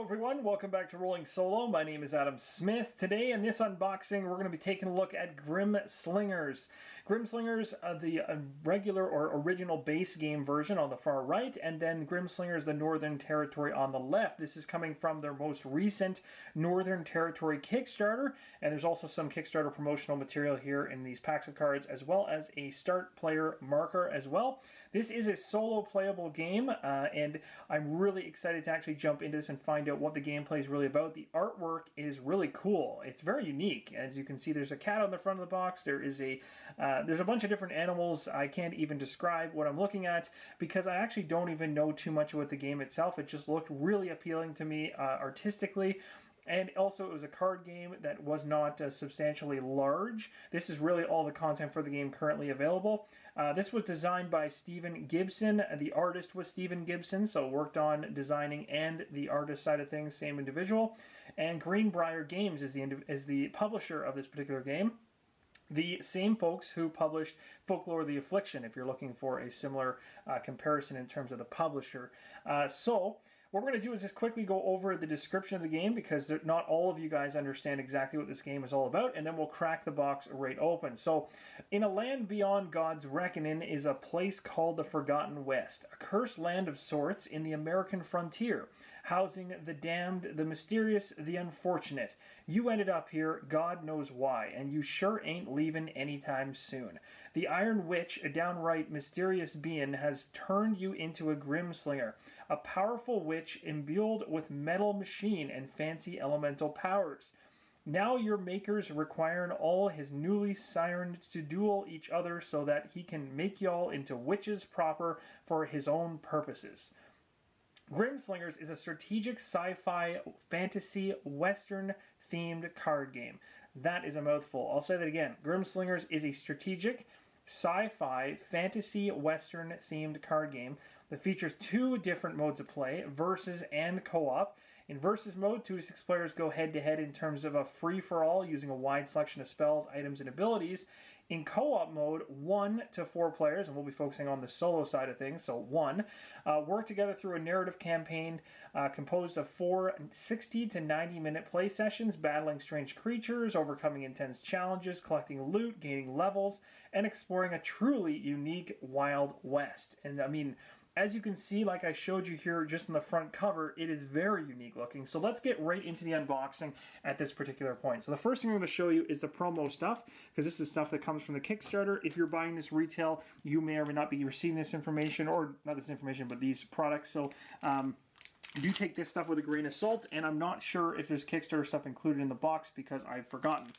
everyone, welcome back to Rolling Solo. My name is Adam Smith. Today in this unboxing we're going to be taking a look at Grimslingers. Grimslingers, the regular or original base game version on the far right, and then Grimslingers, the Northern Territory on the left. This is coming from their most recent Northern Territory Kickstarter, and there's also some Kickstarter promotional material here in these packs of cards, as well as a start player marker as well. This is a solo playable game, and I'm really excited to actually jump into this and find out what the gameplay is really about. The artwork is really cool. It's very unique. As you can see, there's a cat on the front of the box. There's a bunch of different animals. I can't even describe what I'm looking at because I actually don't even know too much about the game itself. It just looked really appealing to me artistically. And also, it was a card game that was not substantially large. This is really all the content for the game currently available. This was designed by Stephen Gibson. The artist was Stephen Gibson, so worked on designing and the artist side of things, same individual. And Greenbrier Games is the publisher of this particular game. The same folks who published Folklore the Affliction, if you're looking for a similar comparison in terms of the publisher. What we're going to do is just quickly go over the description of the game because not all of you guys understand exactly what this game is all about, and then we'll crack the box right open. So, in a land beyond God's reckoning is a place called the Forgotten West, a cursed land of sorts in the American frontier, housing the damned, the mysterious, the unfortunate. You ended up here, God knows why, and you sure ain't leaving anytime soon. The Iron Witch, a downright mysterious being, has turned you into a Grimslinger, a powerful witch imbued with metal machine and fancy elemental powers. Now your makers requiring all his newly sirened to duel each other so that he can make y'all into witches proper for his own purposes. Grimslingers is a strategic sci-fi fantasy western themed card game. That is a mouthful. I'll say that again. Grimslingers is a strategic sci-fi fantasy western themed card game that features two different modes of play, versus and co-op. In versus mode, 2 to 6 players go head-to-head in terms of a free-for-all using a wide selection of spells, items, and abilities. In co-op mode, 1 to 4 players, and we'll be focusing on the solo side of things, so 1, work together through a narrative campaign composed of 4 60 to 90-minute play sessions, battling strange creatures, overcoming intense challenges, collecting loot, gaining levels, and exploring a truly unique Wild West. And I mean, as you can see, like I showed you here just on the front cover, it is very unique looking. So let's get right into the unboxing at this particular point. So the first thing I'm going to show you is the promo stuff, because this is stuff that comes from the Kickstarter. If you're buying this retail, you may or may not be receiving this information, or not this information, but these products. So do take this stuff with a grain of salt, and I'm not sure if there's Kickstarter stuff included in the box because I've forgotten.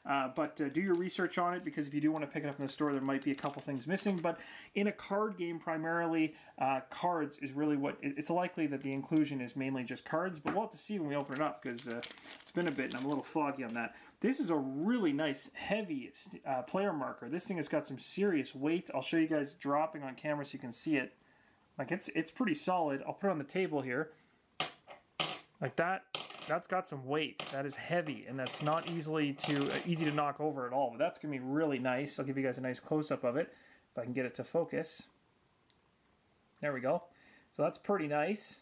But do your research on it, because if you do want to pick it up in the store, there might be a couple things missing. But in a card game, primarily, cards is really what... It's likely that the inclusion is mainly just cards, but we'll have to see when we open it up, because it's been a bit, and I'm a little foggy on that. This is a really nice, heavy player marker. This thing has got some serious weight. I'll show you guys dropping on camera so you can see it. Like, it's pretty solid. I'll put it on the table here. Like that. That's got some weight. That is heavy, and that's not easy to knock over at all. But that's going to be really nice. I'll give you guys a nice close-up of it, if I can get it to focus. There we go. So that's pretty nice.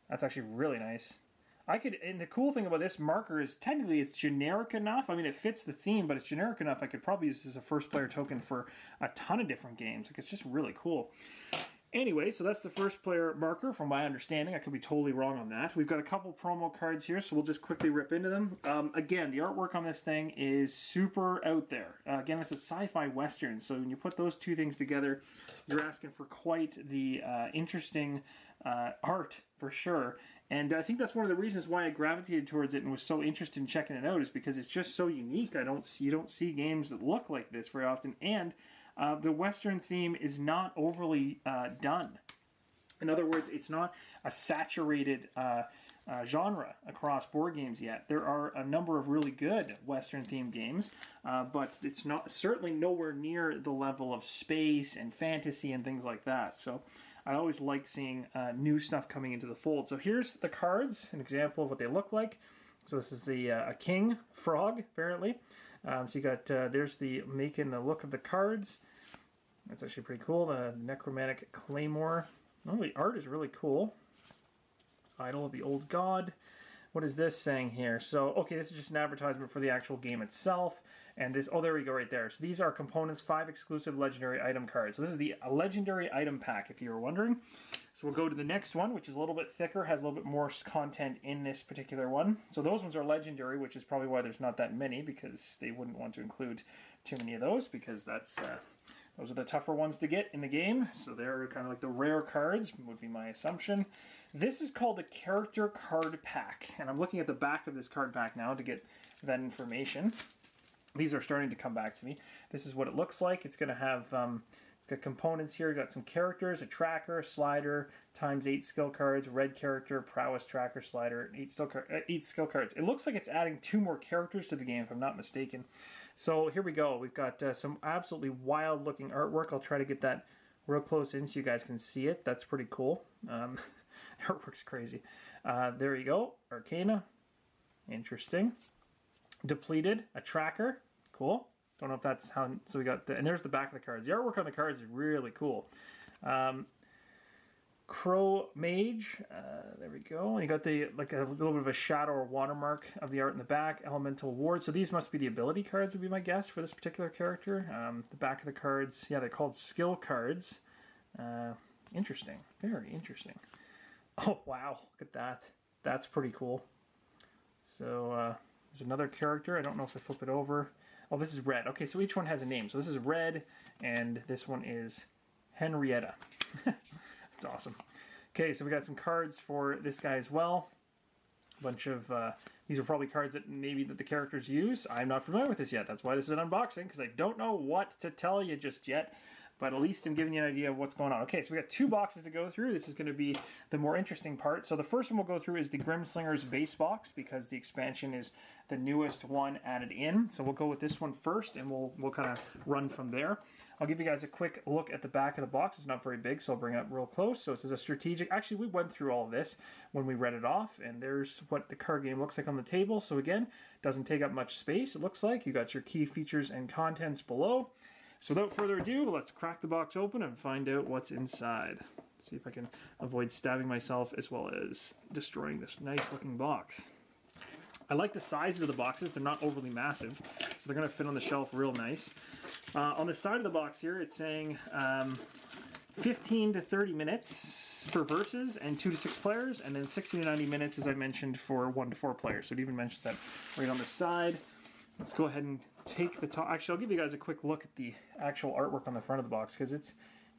That's actually really nice. And the cool thing about this marker is technically it's generic enough. I mean, it fits the theme, but it's generic enough. I could probably use this as a first-player token for a ton of different games. Like, it's just really cool. Anyway, so that's the first player marker from my understanding. I could be totally wrong on that. We've got a couple promo cards here, so we'll just quickly rip into them. Again, the artwork on this thing is super out there. Again, it's a sci-fi western, so when you put those two things together, you're asking for quite the interesting art, for sure. And I think that's one of the reasons why I gravitated towards it and was so interested in checking it out, is because it's just so unique. You don't see games that look like this very often, and the Western theme is not overly done. In other words, it's not a saturated genre across board games yet. There are a number of really good Western-themed games, but it's certainly nowhere near the level of space and fantasy and things like that. So I always like seeing new stuff coming into the fold. So here's the cards, an example of what they look like. So this is a king frog, apparently. So you got, there's making the look of the cards. That's actually pretty cool. The necromantic claymore. Oh, the art is really cool. Idol of the Old God. What is this saying here? So, okay, this is just an advertisement for the actual game itself. And this, oh, there we go right there. So these are components, 5 exclusive legendary item cards. So this is the legendary item pack, if you were wondering. So we'll go to the next one, which is a little bit thicker, has a little bit more content in this particular one. So those ones are legendary, which is probably why there's not that many, because they wouldn't want to include too many of those, because that's those are the tougher ones to get in the game. So they're kind of like the rare cards, would be my assumption. This is called the Character Card Pack, and I'm looking at the back of this card pack now to get that information. These are starting to come back to me. This is what it looks like. It's going to have, it's got components here. You've got some characters, a tracker, a slider, times 8 skill cards, red character, prowess tracker, slider, 8 skill cards. It looks like it's adding 2 more characters to the game, if I'm not mistaken. So here we go. We've got some absolutely wild looking artwork. I'll try to get that real close in so you guys can see it. That's pretty cool. Artwork's crazy. There you go. Arcana. Interesting. Depleted, a tracker, cool. Don't know if that's how, so we got, and there's the back of the cards. The artwork on the cards is really cool. Crow Mage, there we go. And you got the, like a little bit of a shadow or watermark of the art in the back. Elemental Ward, so these must be the ability cards would be my guess for this particular character. The back of the cards, yeah, they're called skill cards. Interesting, very interesting. Oh, wow, look at that. That's pretty cool. So, there's another character. I don't know if I flip it over. Oh, this is Red. Okay, so each one has a name. So this is Red, and this one is Henrietta. That's awesome. Okay, so we got some cards for this guy as well. A bunch of, these are probably cards that maybe that the characters use. I'm not familiar with this yet. That's why this is an unboxing, because I don't know what to tell you just yet. But at least I'm giving you an idea of what's going on. Okay, so we got 2 boxes to go through. This is going to be the more interesting part. So the first one we'll go through is the Grimslingers base box, because the expansion is the newest one added in. So we'll go with this one first, and we'll kind of run from there. I'll give you guys a quick look at the back of the box. It's not very big, so I'll bring it up real close. So this is a strategic. Actually, we went through all of this when we read it off, and there's what the card game looks like on the table. So again, doesn't take up much space, it looks like. You got your key features and contents below. So without further ado, let's crack the box open and find out what's inside. Let's see if I can avoid stabbing myself as well as destroying this nice looking box. I like the sizes of the boxes. They're not overly massive, so they're going to fit on the shelf real nice. On the side of the box here, it's saying 15 to 30 minutes for versus and 2 to 6 players, and then 60 to 90 minutes, as I mentioned, for 1 to 4 players. So it even mentions that right on the side. Let's go ahead and take the top. Actually, I'll give you guys a quick look at the actual artwork on the front of the box, because it's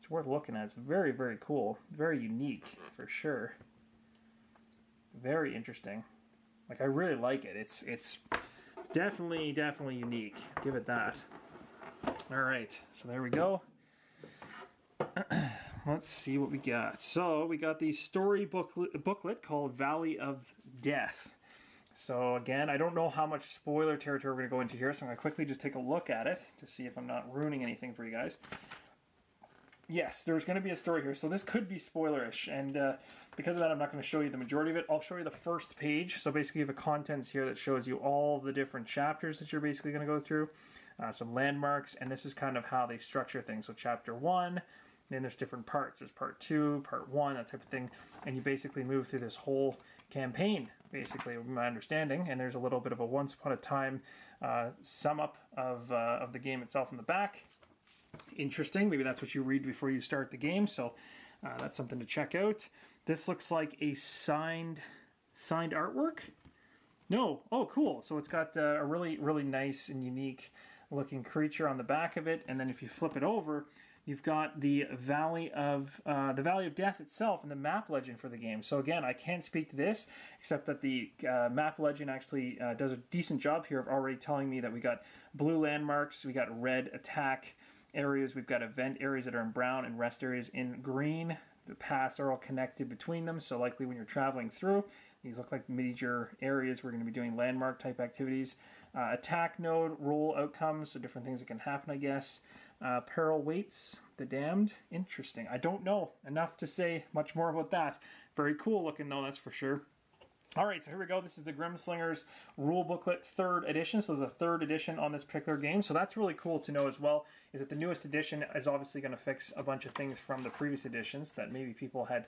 worth looking at. It's very, very cool. Very unique, for sure. Very interesting. Like, I really like it. It's definitely unique. Give it that. All right, so there we go. Let's see what we got. So we got the story booklet called Valley of Death. So again, I don't know how much spoiler territory we're going to go into here, so I'm going to quickly just take a look at it to see if I'm not ruining anything for you guys. Yes, there's going to be a story here, so this could be spoilerish, and because of that, I'm not going to show you the majority of it. I'll show you the first page. So basically, you have a contents here that shows you all the different chapters that you're basically going to go through, some landmarks, and this is kind of how they structure things. So chapter 1, then there's different parts. There's part 2, part 1, that type of thing, and you basically move through this whole campaign, basically, with my understanding, and there's a little bit of a once upon a time sum up of the game itself in the back. Interesting. Maybe that's what you read before you start the game, so that's something to check out. This looks like a signed artwork. No. Oh, cool. So it's got a really nice and unique looking creature on the back of it, and then if you flip it over, you've got the Valley of Death itself and the map legend for the game. So again, I can't speak to this, except that the map legend actually does a decent job here of already telling me that we got blue landmarks, we got red attack areas, we've got event areas that are in brown and rest areas in green. The paths are all connected between them, so likely when you're traveling through, these look like major areas we're going to be doing landmark type activities. Attack node, role outcomes, so different things that can happen, I guess. Peril weights, the damned. Interesting. I don't know enough to say much more about that. Very cool looking though, that's for sure. All right, so here we go. This is the Grimslingers Rule Booklet 3rd edition. So there's a 3rd edition on this particular game. So that's really cool to know as well, is that the newest edition is obviously going to fix a bunch of things from the previous editions that maybe people had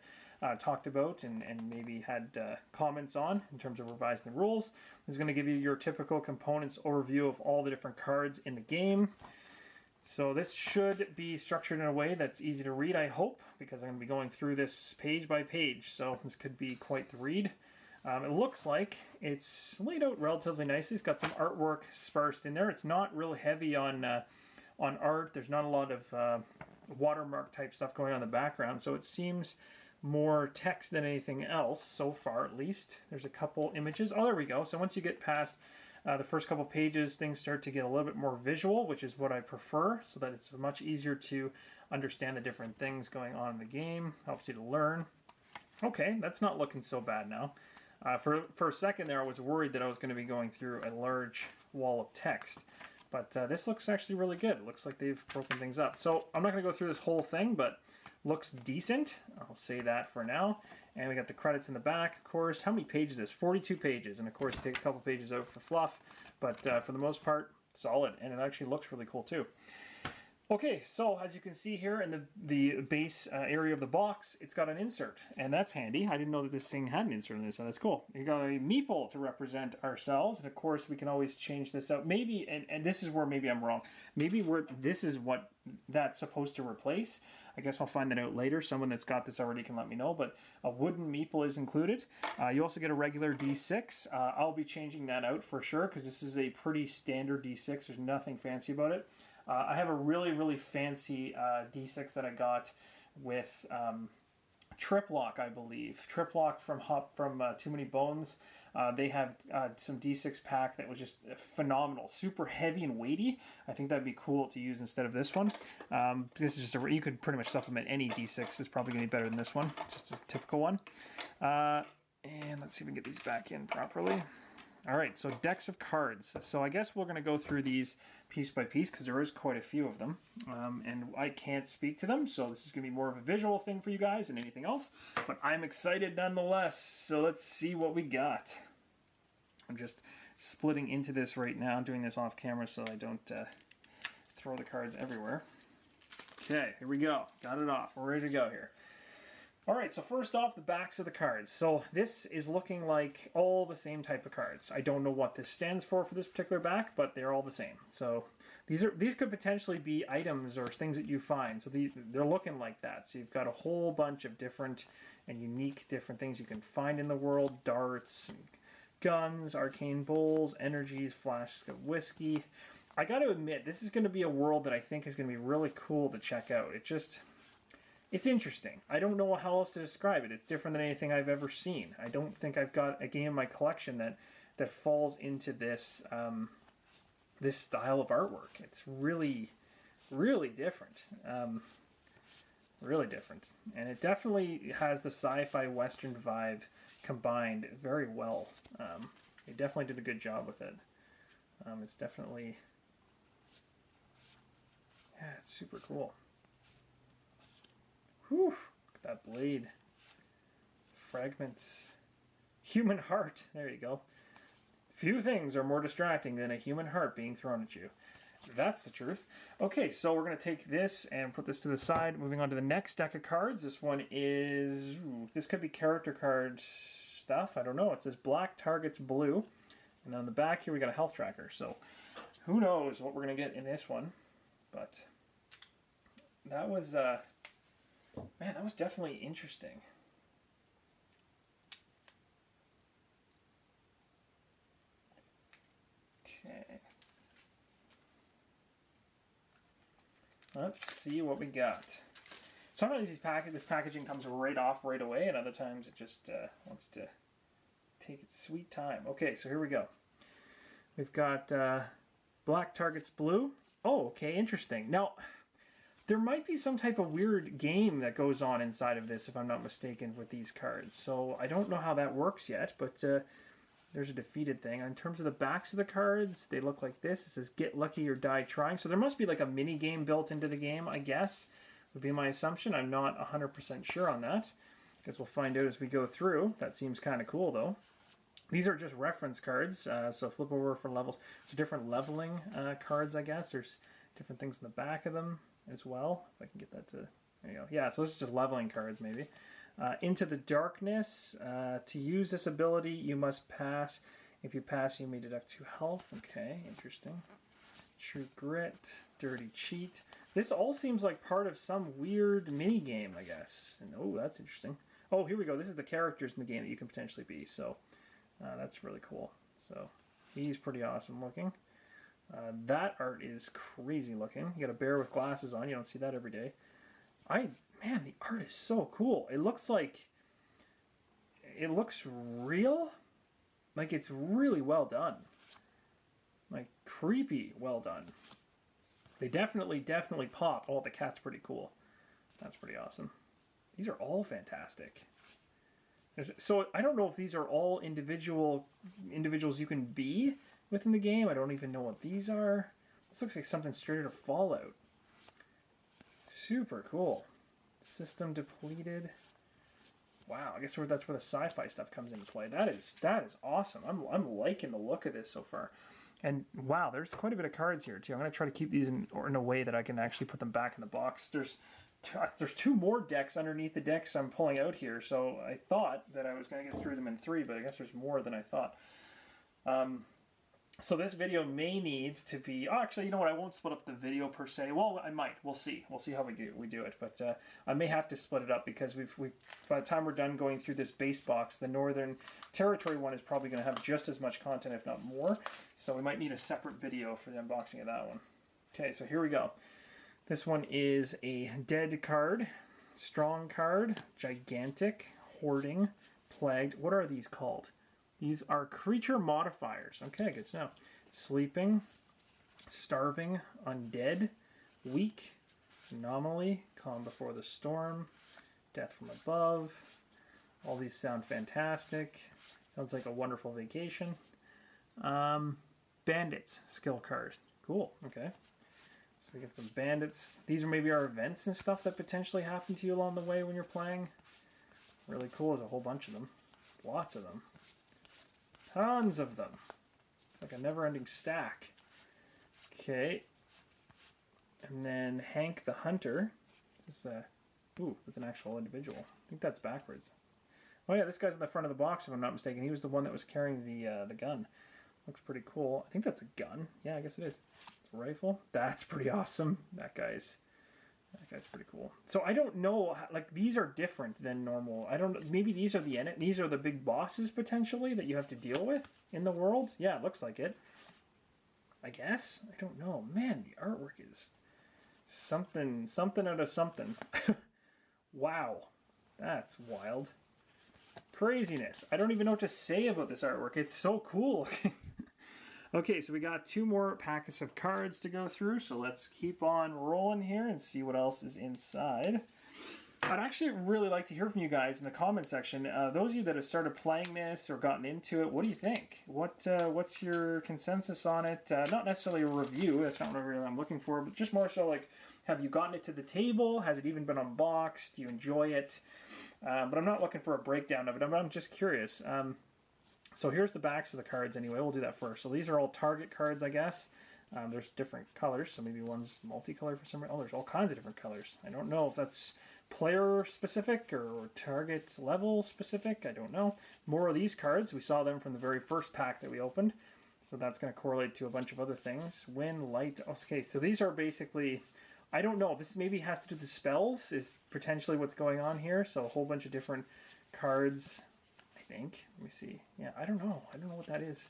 talked about and maybe had comments on in terms of revising the rules. This is going to give you your typical components overview of all the different cards in the game. So this should be structured in a way that's easy to read, I hope, because I'm going to be going through this page by page. So this could be quite the read. It looks like it's laid out relatively nicely. It's got some artwork sparsed in there. It's not real heavy on art. There's not a lot of watermark type stuff going on in the background, so it seems more text than anything else so far, at least. There's a couple images. Oh, there we go. So once you get past the first couple pages, things start to get a little bit more visual, which is what I prefer, so that it's much easier to understand the different things going on in the game. Helps you to learn. Okay, that's not looking so bad now. For a second there, I was worried that I was going to be going through a large wall of text. But this looks actually really good. It looks like they've broken things up. So I'm not going to go through this whole thing, but looks decent. I'll say that for now. And we got the credits in the back, of course. How many pages is this? 42 pages. And of course, take a couple pages out for fluff. But for the most part, solid. And it actually looks really cool too. Okay, so as you can see here in the base area of the box, it's got an insert, and that's handy. I didn't know that this thing had an insert in this, so that's cool. You got a meeple to represent ourselves, and of course we can always change this out. Maybe, and this is where maybe I'm wrong, maybe this is what that's supposed to replace. I guess I'll find that out later. Someone that's got this already can let me know, but a wooden meeple is included. You also get a regular D6. I'll be changing that out for sure, because this is a pretty standard D6. There's nothing fancy about it. I have a really, really fancy D6 that I got with Triplock, I believe. Triplock from Too Many Bones. They have some D6 pack that was just phenomenal. Super heavy and weighty. I think that'd be cool to use instead of this one. This is just you could pretty much supplement any D6. It's probably going to be better than this one. It's just a typical one. And let's see if we can get these back in properly. All right, so decks of cards. So I guess we're going to go through these piece by piece because there is quite a few of them. And I can't speak to them, so this is going to be more of a visual thing for you guys than anything else. But I'm excited nonetheless, so let's see what we got. I'm just splitting into this right now, doing this off camera so I don't throw the cards everywhere. Okay, here we go. Got it off. We're ready to go here. All right, so first off, the backs of the cards. So this is looking like all the same type of cards. I don't know what this stands for this particular back, but they're all the same. So these could potentially be items or things that you find. So they're looking like that. So you've got a whole bunch of different and unique different things you can find in the world. Darts, guns, arcane bowls, energies, flasks of whiskey. I got to admit, this is going to be a world that I think is going to be really cool to check out. It's interesting. I don't know how else to describe it. It's different than anything I've ever seen. I don't think I've got a game in my collection that falls into this this style of artwork. It's really, really different. Really different. And it definitely has the sci-fi Western vibe combined very well. They definitely did a good job with it. It's definitely... yeah, it's super cool. Whew, look at that blade. Fragments. Human heart. There you go. Few things are more distracting than a human heart being thrown at you. That's the truth. Okay, so we're going to take this and put this to the side. Moving on to the next deck of cards. This one is... ooh, this could be character card stuff. I don't know. It says black targets blue. And on the back here we got a health tracker. So who knows what we're going to get in this one. But that was... man, that was definitely interesting. Okay. Let's see what we got. Sometimes this packaging comes right off right away, and other times it just wants to take its sweet time. Okay, so here we go. We've got black targets blue. Oh, okay, interesting. Now, there might be some type of weird game that goes on inside of this, if I'm not mistaken, with these cards. So I don't know how that works yet, but there's a defeated thing. In terms of the backs of the cards, they look like this. It says, get lucky or die trying. So there must be like a mini game built into the game, I guess, would be my assumption. I'm not 100% sure on that. Guess we'll find out as we go through. That seems kind of cool, though. These are just reference cards, so flip over for levels. So different leveling cards, I guess. There's different things in the back of them as well. If I can get that to, there you go. Yeah, so this is just leveling cards maybe. Into the Darkness. To use this ability, you must pass. If you pass, you may deduct 2 health. Okay, interesting. True Grit, Dirty Cheat. This all seems like part of some weird mini game, I guess. And oh, that's interesting. Oh, here we go. This is the characters in the game that you can potentially be. So that's really cool. So he's pretty awesome looking. That art is crazy looking. You got a bear with glasses on. You don't see that every day. Man, the art is so cool. It looks real. Like it's really well done. Like creepy well done. They definitely pop. Oh, the cat's pretty cool. That's pretty awesome. These are all fantastic. So I don't know if these are all individuals you can be within the game. I don't even know what these are. This looks like something straight out of Fallout. Super cool. System depleted. Wow, I guess that's where the sci-fi stuff comes into play. That is awesome. I'm liking the look of this so far. And wow, there's quite a bit of cards here too. I'm going to try to keep these in a way that I can actually put them back in the box. There's 2 more decks underneath the decks I'm pulling out here, so I thought that I was going to get through them in 3, but I guess there's more than I thought. So this video may need to be... Oh, actually, you know what? I won't split up the video per se. Well, I might. We'll see. We'll see how we do it. But I may have to split it up because by the time we're done going through this base box, the Northern Territory one is probably going to have just as much content, if not more. So we might need a separate video for the unboxing of that one. Okay, so here we go. This one is a dead card, strong card, gigantic, hoarding, plagued. What are these called? These are creature modifiers. Okay, good to know. Sleeping, starving, undead, weak, anomaly, calm before the storm, death from above. All these sound fantastic. Sounds like a wonderful vacation. Bandits, skill card. Cool, okay. So we get some bandits. These are maybe our events and stuff that potentially happen to you along the way when you're playing. Really cool. There's a whole bunch of them. Lots of them. Tons of them. It's like a never-ending stack. Okay. And then Hank the Hunter. Is this ooh, that's an actual individual. I think that's backwards. Oh yeah, this guy's in the front of the box if I'm not mistaken. He was the one that was carrying the gun. Looks pretty cool. I think that's a gun. Yeah, I guess it is. It's a rifle. That's pretty awesome. That guy's pretty cool. So I don't know, like these are different than normal. I don't. Maybe these are the big bosses potentially that you have to deal with in the world. Yeah, it looks like it. I guess. I don't know. Man, the artwork is something out of something. Wow, that's wild. Craziness. I don't even know what to say about this artwork. It's so cool. Okay, so we got 2 more packets of cards to go through, so let's keep on rolling here and see what else is inside. I'd actually really like to hear from you guys in the comment section. Those of you that have started playing this or gotten into it, what do you think? What's your consensus on it? Not necessarily a review, that's not really what I'm looking for, but just more so like, have you gotten it to the table? Has it even been unboxed? Do you enjoy it? But I'm not looking for a breakdown of it, I'm just curious. So here's the backs of the cards anyway. We'll do that first. So these are all target cards, I guess. There's different colors, so maybe one's multicolored for some reason. Oh, there's all kinds of different colors. I don't know if that's player specific or target level specific. I don't know. More of these cards. We saw them from the very first pack that we opened. So that's going to correlate to a bunch of other things. Wind, light. Okay, so these are basically... I don't know. This maybe has to do with the spells is potentially what's going on here. So a whole bunch of different cards... I think. Let me see. Yeah, I don't know. I don't know what that is.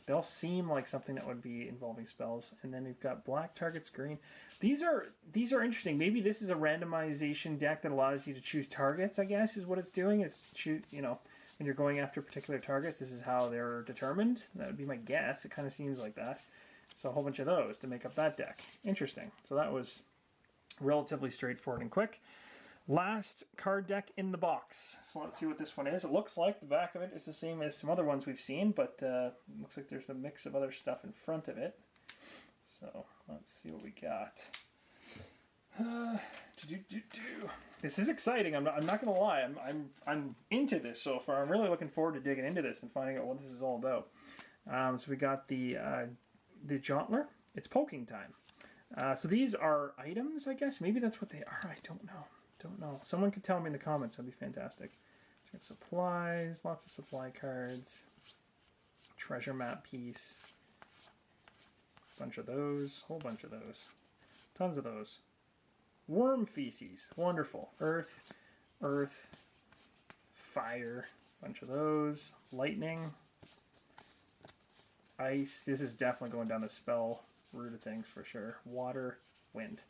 They all seem like something that would be involving spells. And then we've got black targets, green. These are interesting. Maybe this is a randomization deck that allows you to choose targets, I guess, is what it's doing. It's choose, you know, when you're going after particular targets, this is how they're determined. That would be my guess. It kind of seems like that. So a whole bunch of those to make up that deck. Interesting. So that was relatively straightforward and quick. Last card deck in the box. So let's see what this one is. It looks like the back of it is the same as some other ones we've seen, but it looks like there's a mix of other stuff in front of it. So let's see what we got. This is exciting. I'm not gonna lie. I'm into this so far. I'm really looking forward to digging into this and finding out what this is all about. So we got the Jauntler. It's poking time. So these are items, I guess. Maybe that's what they are. I don't know. Don't know. Someone could tell me in the comments. That'd be fantastic. Let's get supplies. Lots of supply cards. Treasure map piece. Bunch of those. Whole bunch of those. Tons of those. Worm feces. Wonderful. Earth. Earth. Fire. Bunch of those. Lightning. Ice. This is definitely going down the spell route of things for sure. Water. Wind.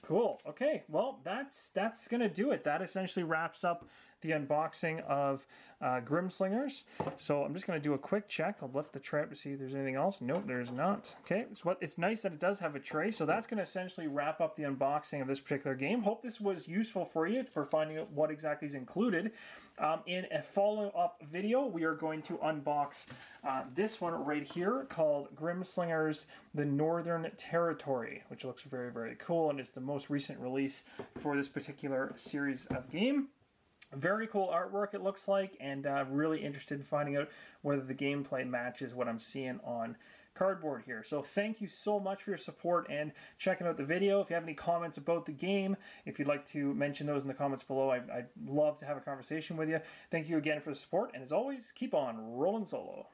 Cool. Okay. Well, that's going to do it. That essentially wraps up the unboxing of Grimslingers. So I'm just going to do a quick check. I'll lift the tray up to see if there's anything else. Nope, there's not. Okay. So it's nice that it does have a tray. So that's going to essentially wrap up the unboxing of this particular game. Hope this was useful for you for finding out what exactly is included. In a follow-up video, we are going to unbox this one right here called Grimslingers, the Northern Territory, which looks very, very cool, and is the most recent release for this particular series of game. Very cool artwork, it looks like, and really interested in finding out whether the gameplay matches what I'm seeing on cardboard here. So thank you so much for your support and checking out the video. If you have any comments about the game, if you'd like to mention those in the comments below, I'd love to have a conversation with you. Thank you again for the support, and as always, keep on rolling solo.